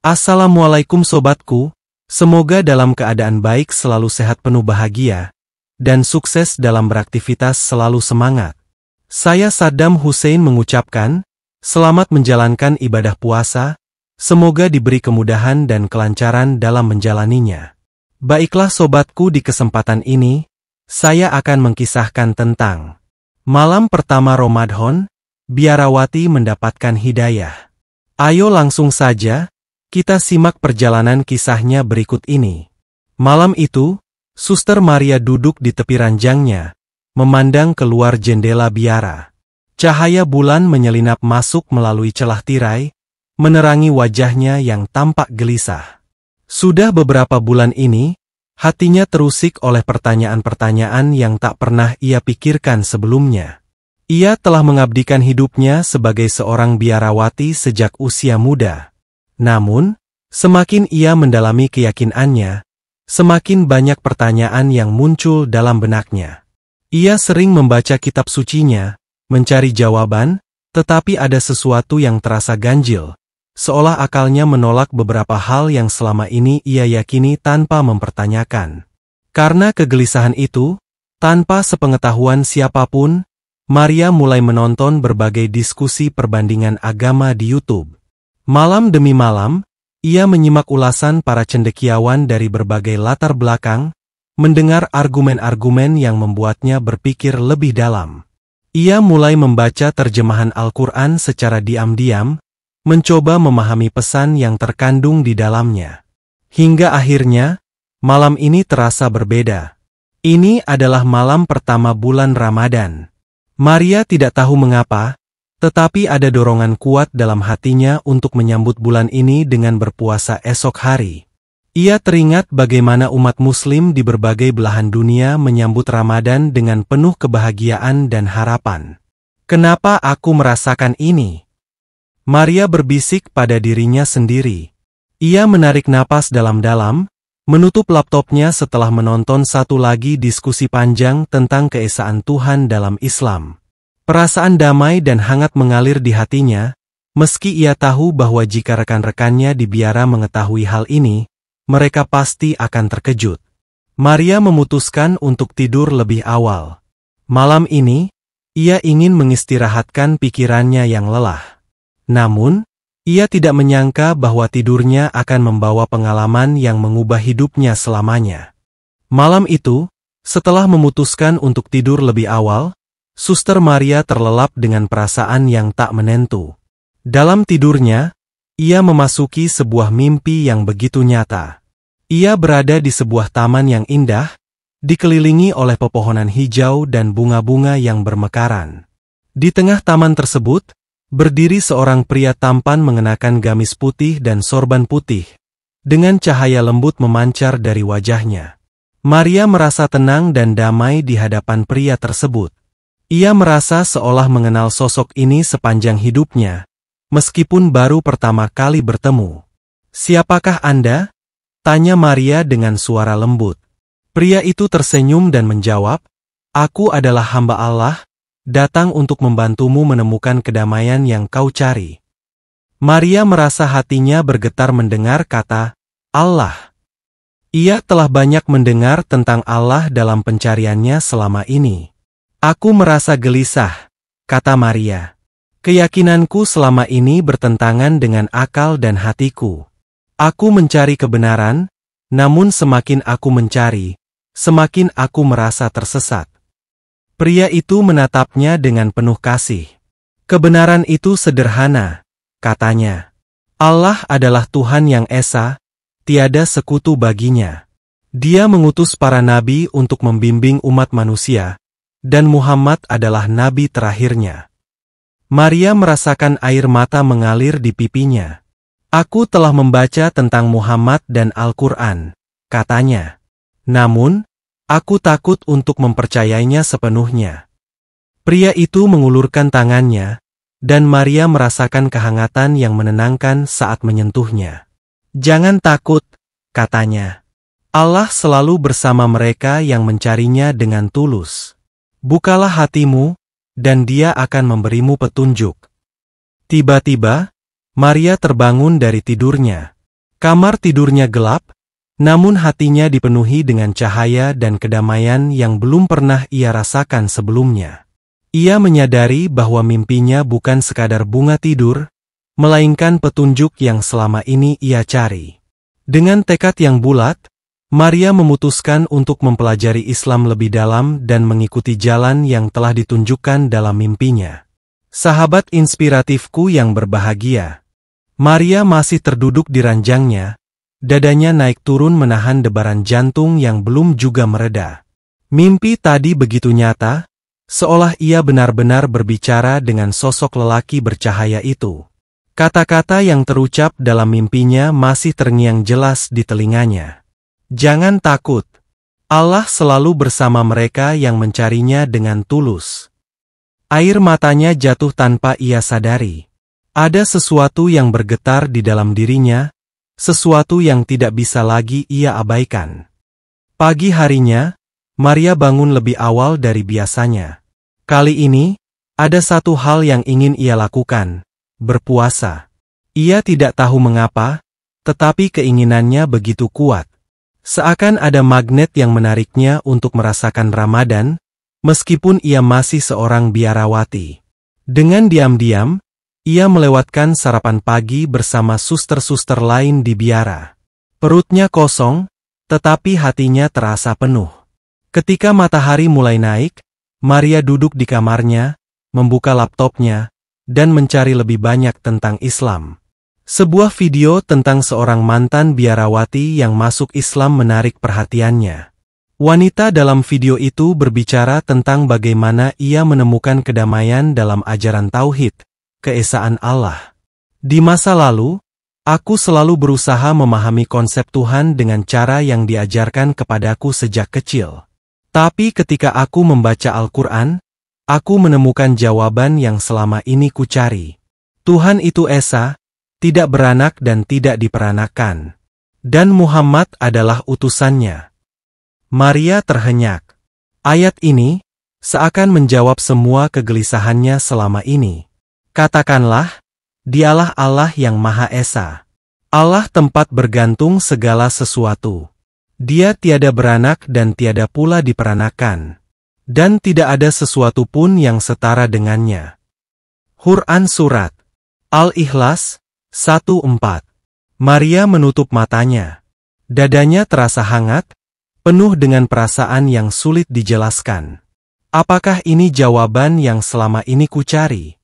Assalamualaikum sobatku, semoga dalam keadaan baik, selalu sehat, penuh bahagia, dan sukses dalam beraktivitas, selalu semangat. Saya Saddam Hussein mengucapkan, selamat menjalankan ibadah puasa, semoga diberi kemudahan dan kelancaran dalam menjalaninya. Baiklah sobatku, di kesempatan ini, saya akan mengkisahkan tentang malam pertama Ramadan, biarawati mendapatkan hidayah. Ayo langsung saja, kita simak perjalanan kisahnya berikut ini. Malam itu, Suster Maria duduk di tepi ranjangnya, memandang keluar jendela biara. Cahaya bulan menyelinap masuk melalui celah tirai, menerangi wajahnya yang tampak gelisah. Sudah beberapa bulan ini, hatinya terusik oleh pertanyaan-pertanyaan yang tak pernah ia pikirkan sebelumnya. Ia telah mengabdikan hidupnya sebagai seorang biarawati sejak usia muda. Namun, semakin ia mendalami keyakinannya, semakin banyak pertanyaan yang muncul dalam benaknya. Ia sering membaca kitab sucinya, mencari jawaban, tetapi ada sesuatu yang terasa ganjil, seolah akalnya menolak beberapa hal yang selama ini ia yakini tanpa mempertanyakan. Karena kegelisahan itu, tanpa sepengetahuan siapapun, Maria mulai menonton berbagai diskusi perbandingan agama di YouTube. Malam demi malam, ia menyimak ulasan para cendekiawan dari berbagai latar belakang, mendengar argumen-argumen yang membuatnya berpikir lebih dalam. Ia mulai membaca terjemahan Al-Quran secara diam-diam, mencoba memahami pesan yang terkandung di dalamnya. Hingga akhirnya, malam ini terasa berbeda. Ini adalah malam pertama bulan Ramadan. Maria tidak tahu mengapa, tetapi ada dorongan kuat dalam hatinya untuk menyambut bulan ini dengan berpuasa esok hari. Ia teringat bagaimana umat Muslim di berbagai belahan dunia menyambut Ramadan dengan penuh kebahagiaan dan harapan. Kenapa aku merasakan ini? Maria berbisik pada dirinya sendiri. Ia menarik napas dalam-dalam, menutup laptopnya setelah menonton satu lagi diskusi panjang tentang keesaan Tuhan dalam Islam. Perasaan damai dan hangat mengalir di hatinya, meski ia tahu bahwa jika rekan-rekannya di biara mengetahui hal ini, mereka pasti akan terkejut. Maria memutuskan untuk tidur lebih awal. Malam ini, ia ingin mengistirahatkan pikirannya yang lelah. Namun, ia tidak menyangka bahwa tidurnya akan membawa pengalaman yang mengubah hidupnya selamanya. Malam itu, setelah memutuskan untuk tidur lebih awal, Suster Maria terlelap dengan perasaan yang tak menentu. Dalam tidurnya, ia memasuki sebuah mimpi yang begitu nyata. Ia berada di sebuah taman yang indah, dikelilingi oleh pepohonan hijau dan bunga-bunga yang bermekaran. Di tengah taman tersebut, berdiri seorang pria tampan mengenakan gamis putih dan sorban putih, dengan cahaya lembut memancar dari wajahnya. Maria merasa tenang dan damai di hadapan pria tersebut. Ia merasa seolah mengenal sosok ini sepanjang hidupnya, meskipun baru pertama kali bertemu. "Siapakah Anda?" tanya Maria dengan suara lembut. Pria itu tersenyum dan menjawab, "Aku adalah hamba Allah, datang untuk membantumu menemukan kedamaian yang kau cari." Maria merasa hatinya bergetar mendengar kata Allah. Ia telah banyak mendengar tentang Allah dalam pencariannya selama ini. "Aku merasa gelisah," kata Maria. "Keyakinanku selama ini bertentangan dengan akal dan hatiku. Aku mencari kebenaran, namun semakin aku mencari, semakin aku merasa tersesat." Pria itu menatapnya dengan penuh kasih. "Kebenaran itu sederhana," katanya. "Allah adalah Tuhan yang esa, tiada sekutu baginya. Dia mengutus para nabi untuk membimbing umat manusia, dan Muhammad adalah nabi terakhirnya." Maria merasakan air mata mengalir di pipinya. "Aku telah membaca tentang Muhammad dan Al-Quran," katanya. "Namun, aku takut untuk mempercayainya sepenuhnya." Pria itu mengulurkan tangannya, dan Maria merasakan kehangatan yang menenangkan saat menyentuhnya. "Jangan takut," katanya. "Allah selalu bersama mereka yang mencarinya dengan tulus. Bukalah hatimu, dan Dia akan memberimu petunjuk." Tiba-tiba, Maria terbangun dari tidurnya. Kamar tidurnya gelap, namun hatinya dipenuhi dengan cahaya dan kedamaian yang belum pernah ia rasakan sebelumnya. Ia menyadari bahwa mimpinya bukan sekadar bunga tidur, melainkan petunjuk yang selama ini ia cari. Dengan tekad yang bulat, Maria memutuskan untuk mempelajari Islam lebih dalam dan mengikuti jalan yang telah ditunjukkan dalam mimpinya. Sahabat inspiratifku yang berbahagia, Maria masih terduduk di ranjangnya, dadanya naik turun menahan debaran jantung yang belum juga mereda. Mimpi tadi begitu nyata, seolah ia benar-benar berbicara dengan sosok lelaki bercahaya itu. Kata-kata yang terucap dalam mimpinya masih terngiang jelas di telinganya. Jangan takut. Allah selalu bersama mereka yang mencarinya dengan tulus. Air matanya jatuh tanpa ia sadari. Ada sesuatu yang bergetar di dalam dirinya, sesuatu yang tidak bisa lagi ia abaikan. Pagi harinya, Maria bangun lebih awal dari biasanya. Kali ini, ada satu hal yang ingin ia lakukan, berpuasa. Ia tidak tahu mengapa, tetapi keinginannya begitu kuat. Seakan ada magnet yang menariknya untuk merasakan Ramadan, meskipun ia masih seorang biarawati. Dengan diam-diam, ia melewatkan sarapan pagi bersama suster-suster lain di biara. Perutnya kosong, tetapi hatinya terasa penuh. Ketika matahari mulai naik, Maria duduk di kamarnya, membuka laptopnya, dan mencari lebih banyak tentang Islam. Sebuah video tentang seorang mantan biarawati yang masuk Islam menarik perhatiannya. Wanita dalam video itu berbicara tentang bagaimana ia menemukan kedamaian dalam ajaran tauhid, keesaan Allah. Di masa lalu, aku selalu berusaha memahami konsep Tuhan dengan cara yang diajarkan kepadaku sejak kecil. Tapi ketika aku membaca Al-Quran, aku menemukan jawaban yang selama ini kucari. Tuhan itu esa, tidak beranak dan tidak diperanakan. Dan Muhammad adalah utusannya. Maria terhenyak. Ayat ini seakan menjawab semua kegelisahannya selama ini. Katakanlah, Dialah Allah yang Maha Esa. Allah tempat bergantung segala sesuatu. Dia tiada beranak dan tiada pula diperanakan. Dan tidak ada sesuatu pun yang setara dengannya. Quran Surat Al-Ikhlas 1:4. Maria menutup matanya. Dadanya terasa hangat, penuh dengan perasaan yang sulit dijelaskan. Apakah ini jawaban yang selama ini kucari?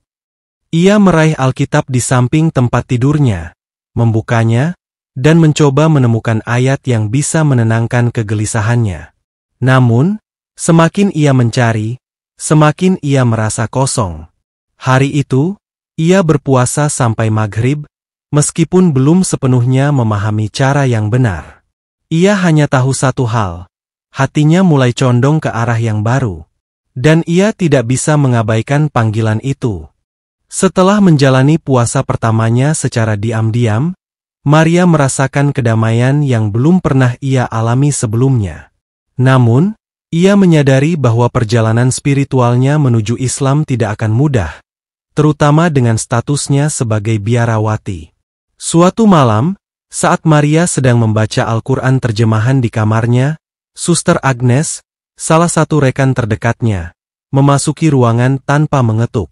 Ia meraih Alkitab di samping tempat tidurnya, membukanya, dan mencoba menemukan ayat yang bisa menenangkan kegelisahannya. Namun, semakin ia mencari, semakin ia merasa kosong. Hari itu, ia berpuasa sampai maghrib, meskipun belum sepenuhnya memahami cara yang benar. Ia hanya tahu satu hal, hatinya mulai condong ke arah yang baru. Dan ia tidak bisa mengabaikan panggilan itu. Setelah menjalani puasa pertamanya secara diam-diam, Maria merasakan kedamaian yang belum pernah ia alami sebelumnya. Namun, ia menyadari bahwa perjalanan spiritualnya menuju Islam tidak akan mudah, terutama dengan statusnya sebagai biarawati. Suatu malam, saat Maria sedang membaca Al-Quran terjemahan di kamarnya, Suster Agnes, salah satu rekan terdekatnya, memasuki ruangan tanpa mengetuk.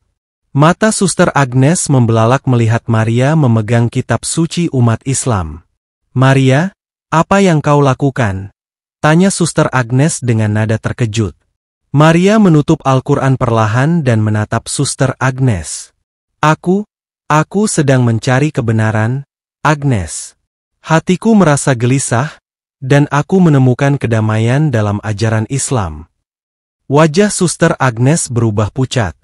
Mata Suster Agnes membelalak melihat Maria memegang kitab suci umat Islam. "Maria, apa yang kau lakukan?" tanya Suster Agnes dengan nada terkejut. Maria menutup Al-Quran perlahan dan menatap Suster Agnes. Aku sedang mencari kebenaran, Agnes. Hatiku merasa gelisah, dan aku menemukan kedamaian dalam ajaran Islam. Wajah Suster Agnes berubah pucat.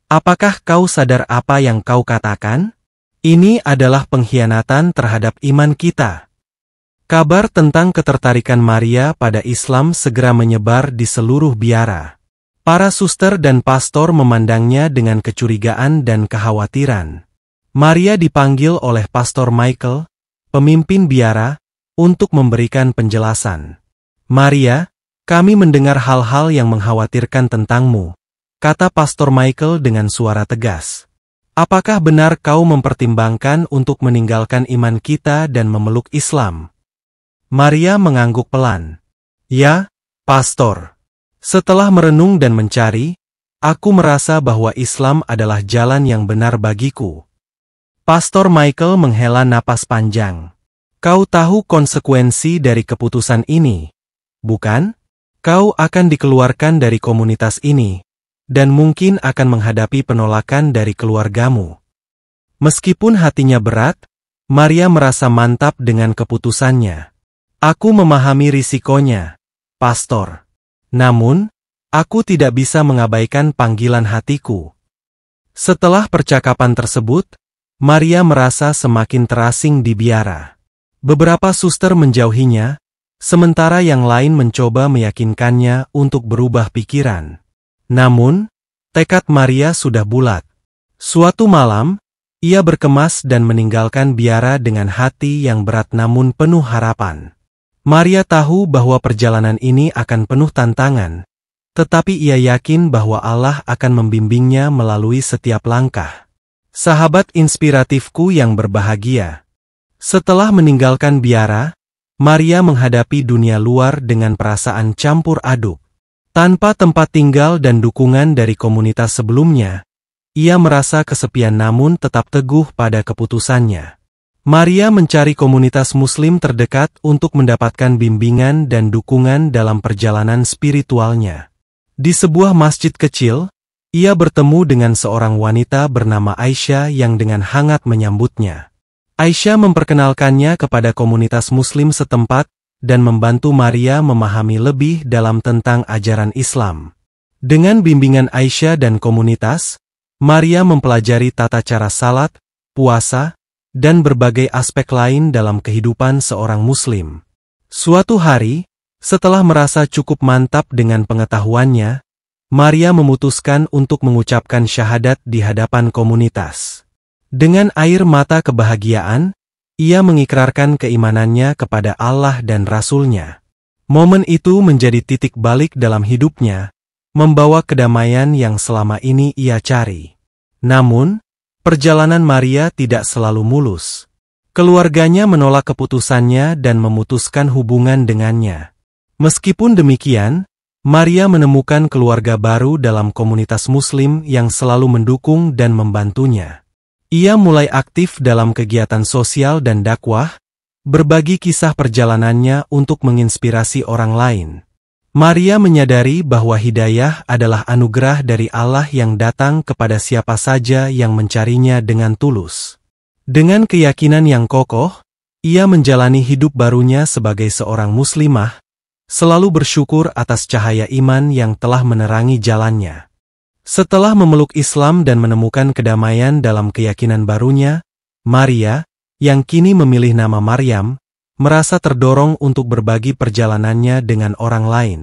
Apakah kau sadar apa yang kau katakan? Ini adalah pengkhianatan terhadap iman kita. Kabar tentang ketertarikan Maria pada Islam segera menyebar di seluruh biara. Para suster dan pastor memandangnya dengan kecurigaan dan kekhawatiran. Maria dipanggil oleh Pastor Michael, pemimpin biara, untuk memberikan penjelasan. "Maria, kami mendengar hal-hal yang mengkhawatirkan tentangmu," kata Pastor Michael dengan suara tegas. Apakah benar kau mempertimbangkan untuk meninggalkan iman kita dan memeluk Islam? Maria mengangguk pelan. Ya, Pastor. Setelah merenung dan mencari, aku merasa bahwa Islam adalah jalan yang benar bagiku. Pastor Michael menghela napas panjang. Kau tahu konsekuensi dari keputusan ini, bukan? Kau akan dikeluarkan dari komunitas ini, dan mungkin akan menghadapi penolakan dari keluargamu. Meskipun hatinya berat, Maria merasa mantap dengan keputusannya. Aku memahami risikonya, Pastor. Namun, aku tidak bisa mengabaikan panggilan hatiku. Setelah percakapan tersebut, Maria merasa semakin terasing di biara. Beberapa suster menjauhinya, sementara yang lain mencoba meyakinkannya untuk berubah pikiran. Namun, tekad Maria sudah bulat. Suatu malam, ia berkemas dan meninggalkan biara dengan hati yang berat namun penuh harapan. Maria tahu bahwa perjalanan ini akan penuh tantangan, tetapi ia yakin bahwa Allah akan membimbingnya melalui setiap langkah. Sahabat inspiratifku yang berbahagia. Setelah meninggalkan biara, Maria menghadapi dunia luar dengan perasaan campur aduk. Tanpa tempat tinggal dan dukungan dari komunitas sebelumnya, ia merasa kesepian namun tetap teguh pada keputusannya. Maria mencari komunitas Muslim terdekat untuk mendapatkan bimbingan dan dukungan dalam perjalanan spiritualnya. Di sebuah masjid kecil, ia bertemu dengan seorang wanita bernama Aisyah yang dengan hangat menyambutnya. Aisyah memperkenalkannya kepada komunitas Muslim setempat, dan membantu Maria memahami lebih dalam tentang ajaran Islam. Dengan bimbingan Aisyah dan komunitas, Maria mempelajari tata cara salat, puasa, dan berbagai aspek lain dalam kehidupan seorang Muslim. Suatu hari, setelah merasa cukup mantap dengan pengetahuannya, Maria memutuskan untuk mengucapkan syahadat di hadapan komunitas. Dengan air mata kebahagiaan, ia mengikrarkan keimanannya kepada Allah dan Rasul-Nya. Momen itu menjadi titik balik dalam hidupnya, membawa kedamaian yang selama ini ia cari. Namun, perjalanan Maria tidak selalu mulus. Keluarganya menolak keputusannya dan memutuskan hubungan dengannya. Meskipun demikian, Maria menemukan keluarga baru dalam komunitas Muslim yang selalu mendukung dan membantunya. Ia mulai aktif dalam kegiatan sosial dan dakwah, berbagi kisah perjalanannya untuk menginspirasi orang lain. Maria menyadari bahwa hidayah adalah anugerah dari Allah yang datang kepada siapa saja yang mencarinya dengan tulus. Dengan keyakinan yang kokoh, ia menjalani hidup barunya sebagai seorang muslimah, selalu bersyukur atas cahaya iman yang telah menerangi jalannya. Setelah memeluk Islam dan menemukan kedamaian dalam keyakinan barunya, Maria, yang kini memilih nama Maryam, merasa terdorong untuk berbagi perjalanannya dengan orang lain.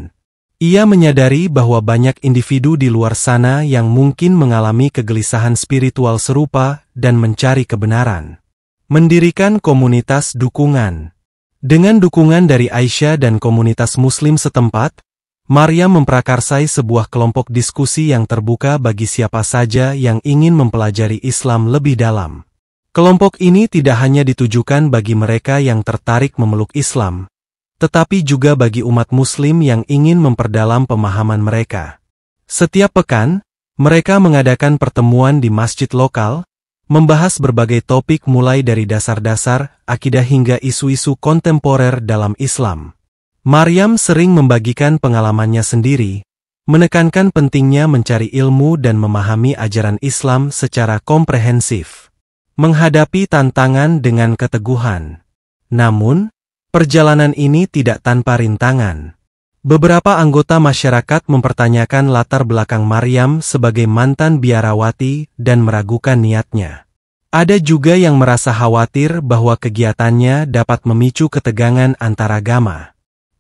Ia menyadari bahwa banyak individu di luar sana yang mungkin mengalami kegelisahan spiritual serupa dan mencari kebenaran. Mendirikan komunitas dukungan. Dengan dukungan dari Aisyah dan komunitas Muslim setempat, Maria memprakarsai sebuah kelompok diskusi yang terbuka bagi siapa saja yang ingin mempelajari Islam lebih dalam. Kelompok ini tidak hanya ditujukan bagi mereka yang tertarik memeluk Islam, tetapi juga bagi umat Muslim yang ingin memperdalam pemahaman mereka. Setiap pekan, mereka mengadakan pertemuan di masjid lokal, membahas berbagai topik mulai dari dasar-dasar, akidah hingga isu-isu kontemporer dalam Islam. Maryam sering membagikan pengalamannya sendiri, menekankan pentingnya mencari ilmu dan memahami ajaran Islam secara komprehensif. Menghadapi tantangan dengan keteguhan. Namun, perjalanan ini tidak tanpa rintangan. Beberapa anggota masyarakat mempertanyakan latar belakang Maryam sebagai mantan biarawati dan meragukan niatnya. Ada juga yang merasa khawatir bahwa kegiatannya dapat memicu ketegangan antar agama.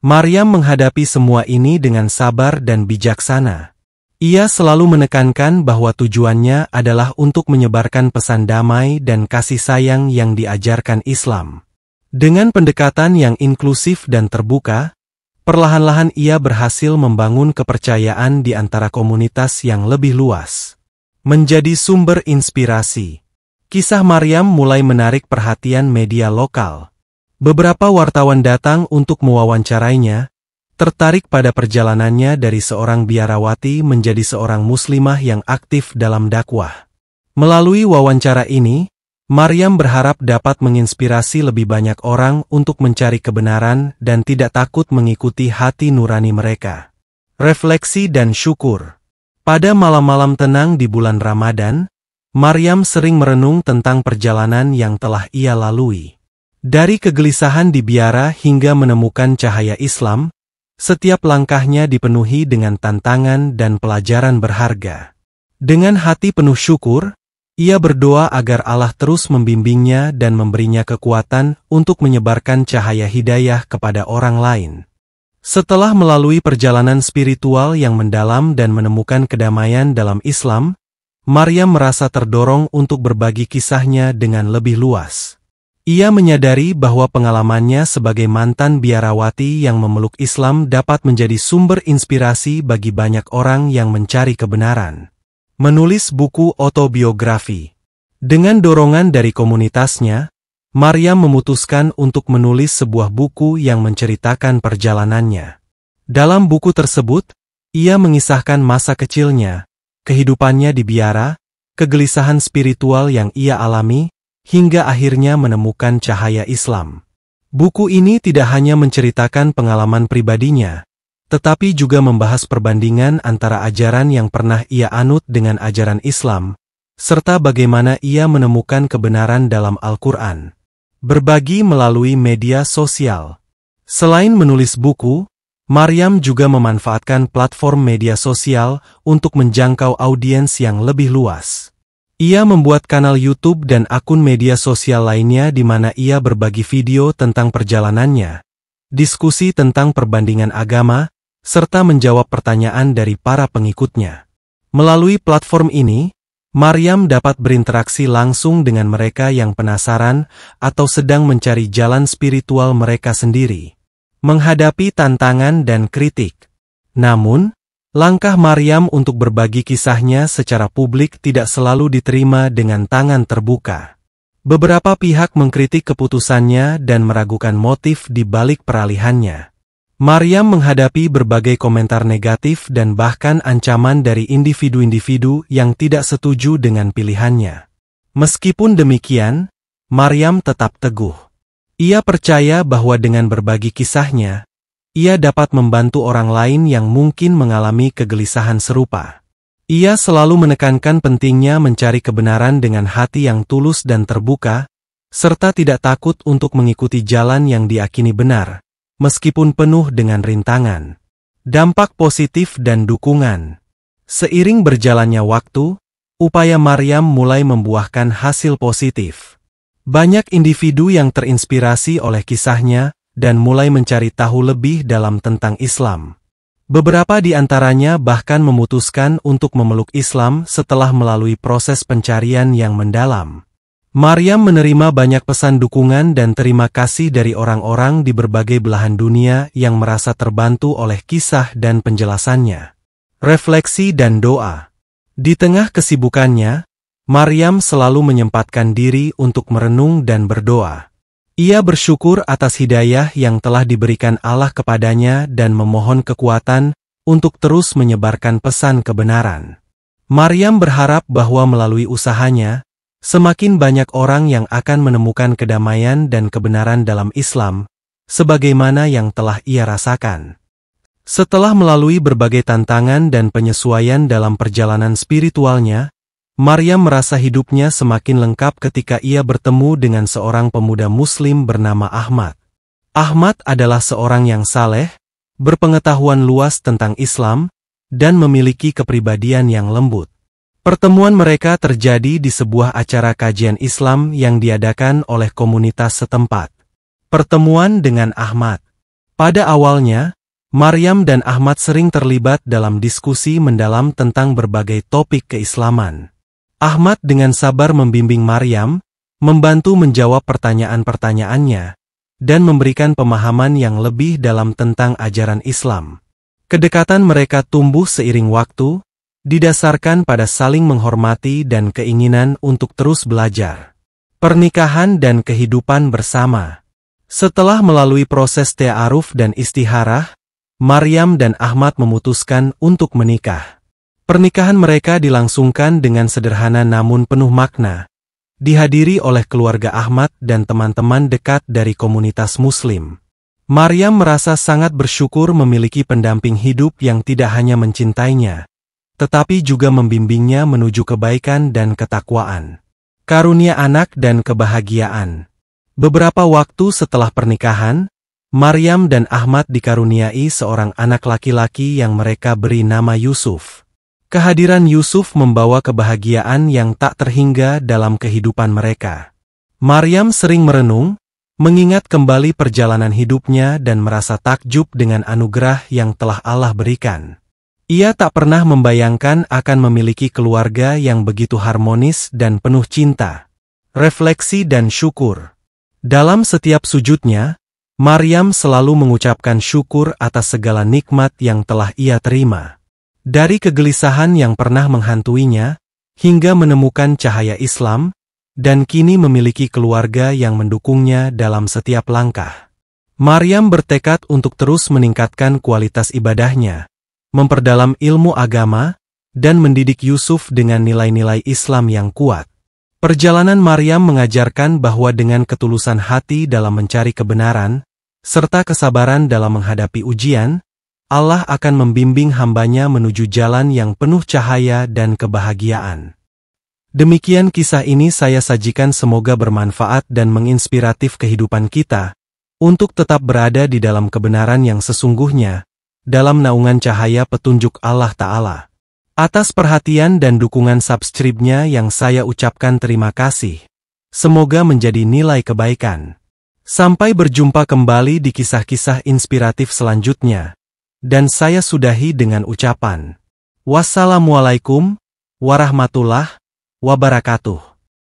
Maryam menghadapi semua ini dengan sabar dan bijaksana. Ia selalu menekankan bahwa tujuannya adalah untuk menyebarkan pesan damai dan kasih sayang yang diajarkan Islam. Dengan pendekatan yang inklusif dan terbuka, perlahan-lahan ia berhasil membangun kepercayaan di antara komunitas yang lebih luas. menjadi sumber inspirasi. Kisah Maryam mulai menarik perhatian media lokal. Beberapa wartawan datang untuk mewawancarainya, tertarik pada perjalanannya dari seorang biarawati menjadi seorang muslimah yang aktif dalam dakwah. Melalui wawancara ini, Maryam berharap dapat menginspirasi lebih banyak orang untuk mencari kebenaran dan tidak takut mengikuti hati nurani mereka. Refleksi dan syukur. Pada malam-malam tenang di bulan Ramadan, Maryam sering merenung tentang perjalanan yang telah ia lalui. Dari kegelisahan di biara hingga menemukan cahaya Islam, setiap langkahnya dipenuhi dengan tantangan dan pelajaran berharga. Dengan hati penuh syukur, ia berdoa agar Allah terus membimbingnya dan memberinya kekuatan untuk menyebarkan cahaya hidayah kepada orang lain. Setelah melalui perjalanan spiritual yang mendalam dan menemukan kedamaian dalam Islam, Maryam merasa terdorong untuk berbagi kisahnya dengan lebih luas. Ia menyadari bahwa pengalamannya sebagai mantan biarawati yang memeluk Islam dapat menjadi sumber inspirasi bagi banyak orang yang mencari kebenaran. Menulis buku autobiografi. Dengan dorongan dari komunitasnya, Maryam memutuskan untuk menulis sebuah buku yang menceritakan perjalanannya. Dalam buku tersebut, ia mengisahkan masa kecilnya, kehidupannya di biara, kegelisahan spiritual yang ia alami, hingga akhirnya menemukan cahaya Islam. Buku ini tidak hanya menceritakan pengalaman pribadinya, tetapi juga membahas perbandingan antara ajaran yang pernah ia anut dengan ajaran Islam, serta bagaimana ia menemukan kebenaran dalam Al-Quran. Berbagi melalui media sosial. Selain menulis buku, Maryam juga memanfaatkan platform media sosial untuk menjangkau audiens yang lebih luas. Ia membuat kanal YouTube dan akun media sosial lainnya di mana ia berbagi video tentang perjalanannya, diskusi tentang perbandingan agama, serta menjawab pertanyaan dari para pengikutnya. Melalui platform ini, Maryam dapat berinteraksi langsung dengan mereka yang penasaran atau sedang mencari jalan spiritual mereka sendiri, menghadapi tantangan dan kritik. Namun, langkah Maryam untuk berbagi kisahnya secara publik tidak selalu diterima dengan tangan terbuka. Beberapa pihak mengkritik keputusannya dan meragukan motif di balik peralihannya. Maryam menghadapi berbagai komentar negatif dan bahkan ancaman dari individu-individu yang tidak setuju dengan pilihannya. Meskipun demikian, Maryam tetap teguh. Ia percaya bahwa dengan berbagi kisahnya, ia dapat membantu orang lain yang mungkin mengalami kegelisahan serupa. Ia selalu menekankan pentingnya mencari kebenaran dengan hati yang tulus dan terbuka, serta tidak takut untuk mengikuti jalan yang diakini benar, meskipun penuh dengan rintangan. Dampak positif dan dukungan. Seiring berjalannya waktu, upaya Maryam mulai membuahkan hasil positif. Banyak individu yang terinspirasi oleh kisahnya dan mulai mencari tahu lebih dalam tentang Islam. Beberapa di antaranya bahkan memutuskan untuk memeluk Islam setelah melalui proses pencarian yang mendalam. Maryam menerima banyak pesan dukungan dan terima kasih dari orang-orang di berbagai belahan dunia yang merasa terbantu oleh kisah dan penjelasannya. Refleksi dan doa. Di tengah kesibukannya, Maryam selalu menyempatkan diri untuk merenung dan berdoa. Ia bersyukur atas hidayah yang telah diberikan Allah kepadanya dan memohon kekuatan untuk terus menyebarkan pesan kebenaran. Maryam berharap bahwa melalui usahanya, semakin banyak orang yang akan menemukan kedamaian dan kebenaran dalam Islam, sebagaimana yang telah ia rasakan. Setelah melalui berbagai tantangan dan penyesuaian dalam perjalanan spiritualnya, Maryam merasa hidupnya semakin lengkap ketika ia bertemu dengan seorang pemuda Muslim bernama Ahmad. Ahmad adalah seorang yang saleh, berpengetahuan luas tentang Islam, dan memiliki kepribadian yang lembut. Pertemuan mereka terjadi di sebuah acara kajian Islam yang diadakan oleh komunitas setempat. Pertemuan dengan Ahmad. Pada awalnya, Maryam dan Ahmad sering terlibat dalam diskusi mendalam tentang berbagai topik keislaman. Ahmad dengan sabar membimbing Maryam, membantu menjawab pertanyaan-pertanyaannya, dan memberikan pemahaman yang lebih dalam tentang ajaran Islam. Kedekatan mereka tumbuh seiring waktu, didasarkan pada saling menghormati dan keinginan untuk terus belajar. Pernikahan dan kehidupan bersama. Setelah melalui proses ta'aruf dan istikharah, Maryam dan Ahmad memutuskan untuk menikah. Pernikahan mereka dilangsungkan dengan sederhana namun penuh makna, dihadiri oleh keluarga Ahmad dan teman-teman dekat dari komunitas Muslim. Maryam merasa sangat bersyukur memiliki pendamping hidup yang tidak hanya mencintainya, tetapi juga membimbingnya menuju kebaikan dan ketakwaan. Karunia anak dan kebahagiaan. Beberapa waktu setelah pernikahan, Maryam dan Ahmad dikaruniai seorang anak laki-laki yang mereka beri nama Yusuf. Kehadiran Yusuf membawa kebahagiaan yang tak terhingga dalam kehidupan mereka. Maryam sering merenung, mengingat kembali perjalanan hidupnya dan merasa takjub dengan anugerah yang telah Allah berikan. Ia tak pernah membayangkan akan memiliki keluarga yang begitu harmonis dan penuh cinta, refleksi dan syukur. Dalam setiap sujudnya, Maryam selalu mengucapkan syukur atas segala nikmat yang telah ia terima. Dari kegelisahan yang pernah menghantuinya, hingga menemukan cahaya Islam, dan kini memiliki keluarga yang mendukungnya dalam setiap langkah. Maryam bertekad untuk terus meningkatkan kualitas ibadahnya, memperdalam ilmu agama, dan mendidik Yusuf dengan nilai-nilai Islam yang kuat. Perjalanan Maryam mengajarkan bahwa dengan ketulusan hati dalam mencari kebenaran, serta kesabaran dalam menghadapi ujian, Allah akan membimbing hambanya menuju jalan yang penuh cahaya dan kebahagiaan. Demikian kisah ini saya sajikan, semoga bermanfaat dan menginspiratif kehidupan kita, untuk tetap berada di dalam kebenaran yang sesungguhnya, dalam naungan cahaya petunjuk Allah Ta'ala. Atas perhatian dan dukungan subscribe-nya yang saya ucapkan terima kasih. Semoga menjadi nilai kebaikan. Sampai berjumpa kembali di kisah-kisah inspiratif selanjutnya. Dan saya sudahi dengan ucapan, wassalamualaikum warahmatullahi wabarakatuh.